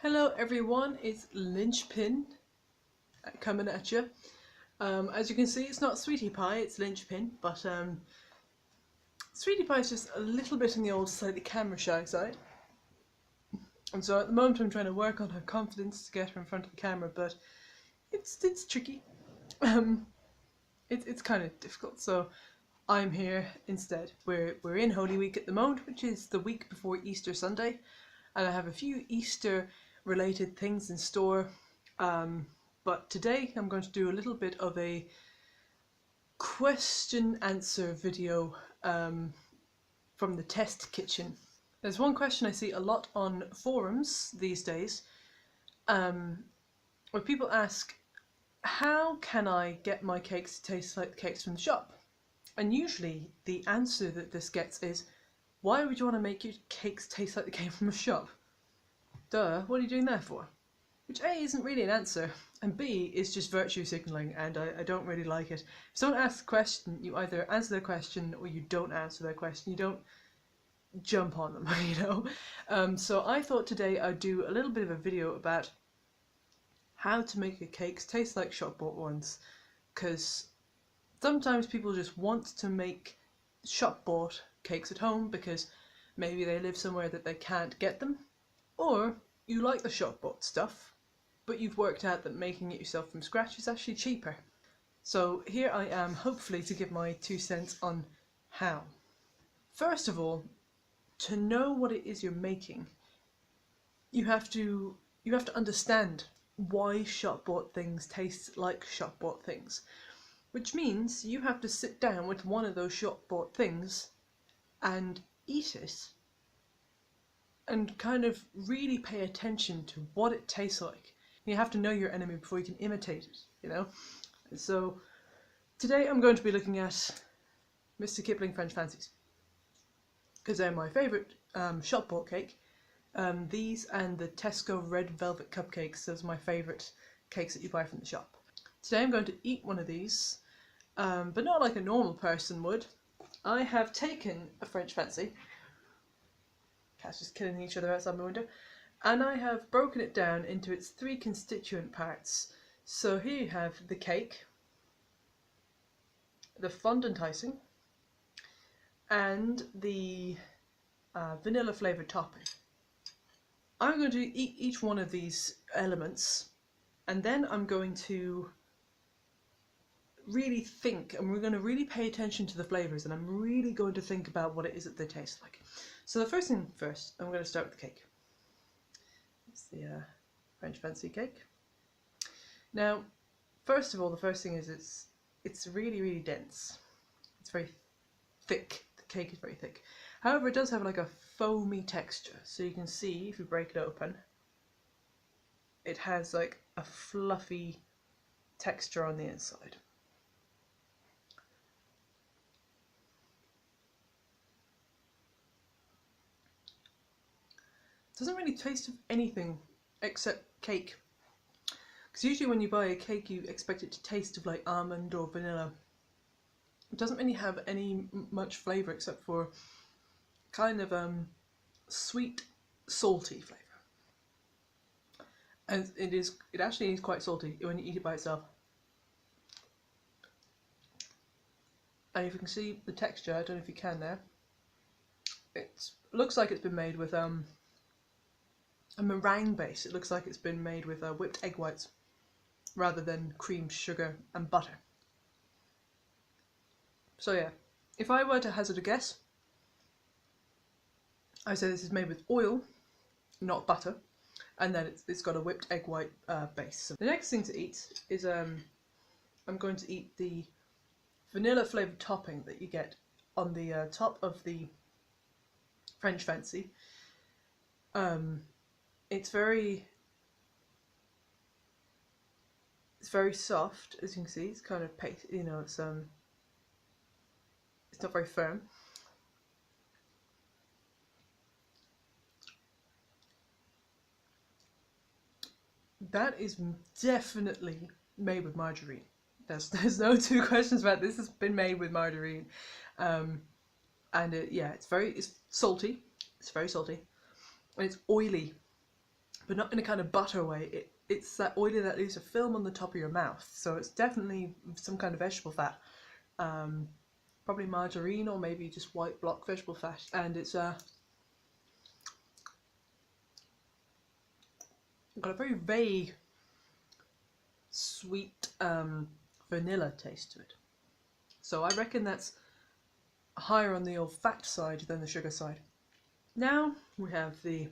Hello everyone, it's Lynch Pin coming at you. As you can see, it's not Sweetie Pie, it's Lynch Pin, but Sweetie Pie is just a little bit on the old slightly camera shy side. And so at the moment I'm trying to work on her confidence to get her in front of the camera, but it's tricky. It's kind of difficult, so I'm here instead. We're in Holy Week at the moment, which is the week before Easter Sunday, and I have a few Easter related things in store. But today I'm going to do a little bit of a question answer video from the test kitchen. There's one question I see a lot on forums these days where people ask, how can I get my cakes to taste like the cakes from the shop? And usually the answer that this gets is, why would you want to make your cakes taste like they came from a shop? Duh, what are you doing that for? Which A, isn't really an answer, and B, is just virtue signalling, and I don't really like it. If someone asks a question, you either answer their question or you don't answer their question. You don't jump on them, you know? So I thought today I'd do a little bit of a video about how to make your cakes taste like shop-bought ones, because sometimes people just want to make shop-bought cakes at home because maybe they live somewhere that they can't get them, or you like the shop-bought stuff, but you've worked out that making it yourself from scratch is actually cheaper. So here I am, hopefully to give my 2 cents on how. First of all, to know what it is you're making, you have to understand why shop-bought things taste like shop-bought things, which means you have to sit down with one of those shop-bought things and eat it and kind of really pay attention to what it tastes like. You have to know your enemy before you can imitate it, you know? And so today I'm going to be looking at Mr. Kipling French Fancies, because they're my favourite shop-bought cake. These and the Tesco Red Velvet Cupcakes, those are my favourite cakes that you buy from the shop. Today I'm going to eat one of these, but not like a normal person would. I have taken a French Fancy, cats just killing each other outside my window, and I have broken it down into its 3 constituent parts. So here you have the cake, the fondant icing, and the vanilla flavoured topping. I'm going to eat each one of these elements, and then I'm going to really think, and we're going to really pay attention to the flavours, and I'm really going to think about what it is that they taste like. So the first thing first, I'm going to start with the cake. It's the French Fancy cake. Now, first of all, the first thing is it's really dense. It's very thick. The cake is very thick. However, it does have like a foamy texture, so you can see if you break it open, it has like a fluffy texture on the inside. Doesn't really taste of anything except cake, because usually when you buy a cake you expect it to taste of like almond or vanilla. It doesn't really have any much flavour except for kind of sweet salty flavour, and it actually is quite salty when you eat it by itself. And if you can see the texture, I don't know if you can there, it looks like it's been made with a meringue base. It looks like it's been made with whipped egg whites rather than cream, sugar and butter. So yeah, if I were to hazard a guess, I say this is made with oil, not butter, and then it's got a whipped egg white base. So the next thing to eat is I'm going to eat the vanilla flavoured topping that you get on the top of the French Fancy. It's very soft, as you can see. It's kind of paste, you know. It's not very firm. That is definitely made with margarine. There's no 2 questions about this. It's been made with margarine, and yeah, it's salty. It's very salty, and it's oily. but not in a kind of butter way. It's that oily that leaves a film on the top of your mouth. So it's definitely some kind of vegetable fat. Probably margarine or maybe just white block vegetable fat. And it's got a very vague, sweet vanilla taste to it. So I reckon that's higher on the old fat side than the sugar side. Now we have the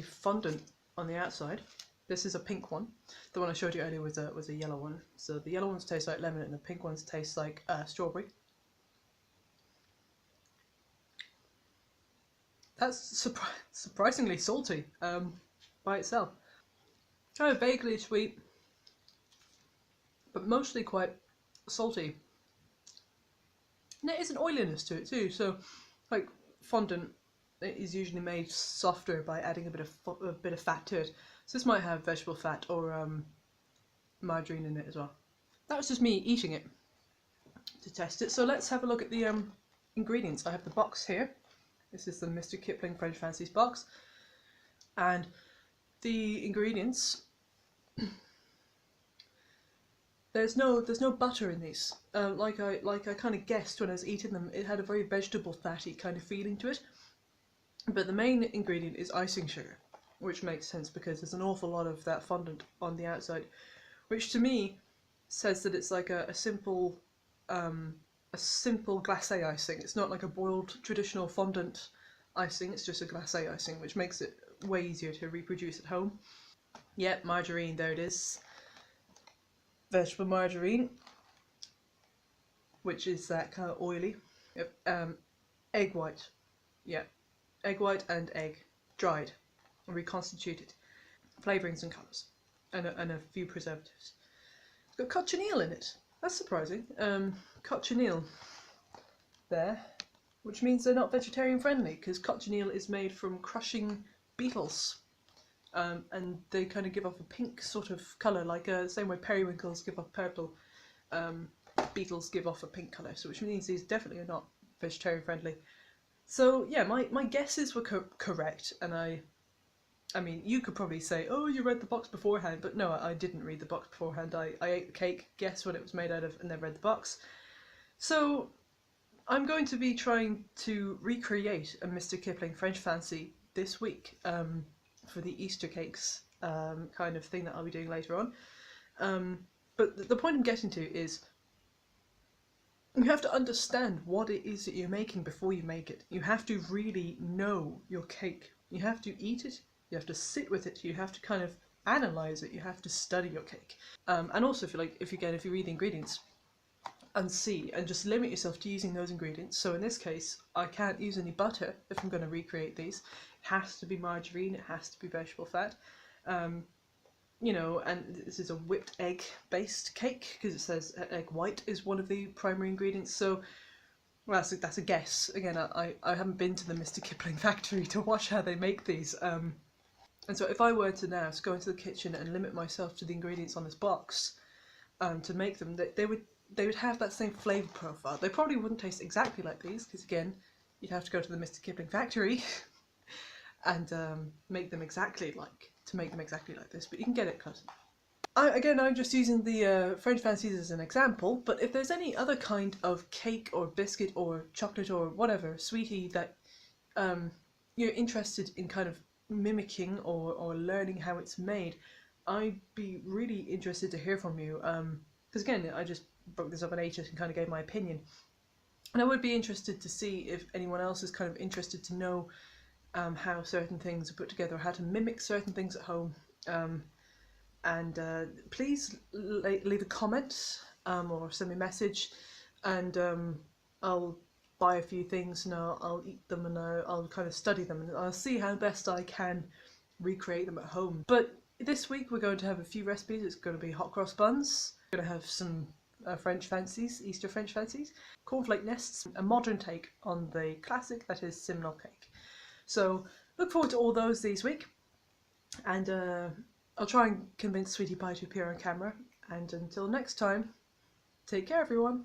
fondant on the outside. This is a pink one. The one I showed you earlier was a yellow one. So the yellow ones taste like lemon and the pink ones taste like strawberry. That's surprisingly salty by itself. Kind of vaguely sweet, but mostly quite salty. And there is an oiliness to it too. So, like fondant is usually made softer by adding a bit of fat to it. So this might have vegetable fat or margarine in it as well. That was just me eating it to test it. So let's have a look at the ingredients. I have the box here. This is the Mr. Kipling French Fancies box, and the ingredients. There's no butter in these. Like I kind of guessed when I was eating them, it had a very vegetable fatty kind of feeling to it. But the main ingredient is icing sugar, which makes sense because there's an awful lot of that fondant on the outside, which to me says that it's like a simple glacé icing. It's not like a boiled traditional fondant icing, it's just a glacé icing, which makes it way easier to reproduce at home. Yep, margarine, there it is. Vegetable margarine, which is that kind of oily. Yep. Egg white. Yeah, egg white and egg, dried and reconstituted. Flavourings and colours, and a few preservatives. It's got cochineal in it. That's surprising. Cochineal there, which means they're not vegetarian friendly, because cochineal is made from crushing beetles. And they kind of give off a pink sort of colour, like the same way periwinkles give off purple, beetles give off a pink colour, so which means these definitely are not vegetarian friendly. So yeah, my guesses were correct, and I mean, you could probably say, oh, you read the box beforehand, but no, I didn't read the box beforehand. I ate the cake, guessed what it was made out of, and then read the box. So I'm going to be trying to recreate a Mr. Kipling French Fancy this week. For the Easter cakes kind of thing that I'll be doing later on. But the point I'm getting to is you have to understand what it is that you're making before you make it. You have to really know your cake. You have to eat it, you have to sit with it, you have to kind of analyse it, you have to study your cake. And also if you read the ingredients and see, and just limit yourself to using those ingredients. So in this case, I can't use any butter if I'm going to recreate these. It has to be margarine, it has to be vegetable fat. You know, and this is a whipped egg based cake because it says egg white is one of the primary ingredients. So well, that's a guess. Again, I haven't been to the Mr. Kipling factory to watch how they make these. And so if I were to now go into the kitchen and limit myself to the ingredients on this box to make them, they would have that same flavour profile. They probably wouldn't taste exactly like these because again, you'd have to go to the Mr. Kipling factory and make them exactly like this, but you can get it close enough. I'm just using the French Fancies as an example, but if there's any other kind of cake or biscuit or chocolate or whatever, sweetie, that you're interested in kind of mimicking or learning how it's made, I'd be really interested to hear from you. Because again, I just broke this up and ate it and kind of gave my opinion. And I would be interested to see if anyone else is kind of interested to know how certain things are put together, how to mimic certain things at home. And please leave a comment or send me a message, and I'll buy a few things and I'll eat them, and I'll kind of study them, and I'll see how best I can recreate them at home. But this week we're going to have a few recipes. It's going to be hot cross buns, we're going to have some French Fancies, Easter French Fancies, cornflake nests, a modern take on the classic that is simnel cake. So look forward to all those this week, and I'll try and convince Sweetie Pie to appear on camera, and until next time, take care everyone.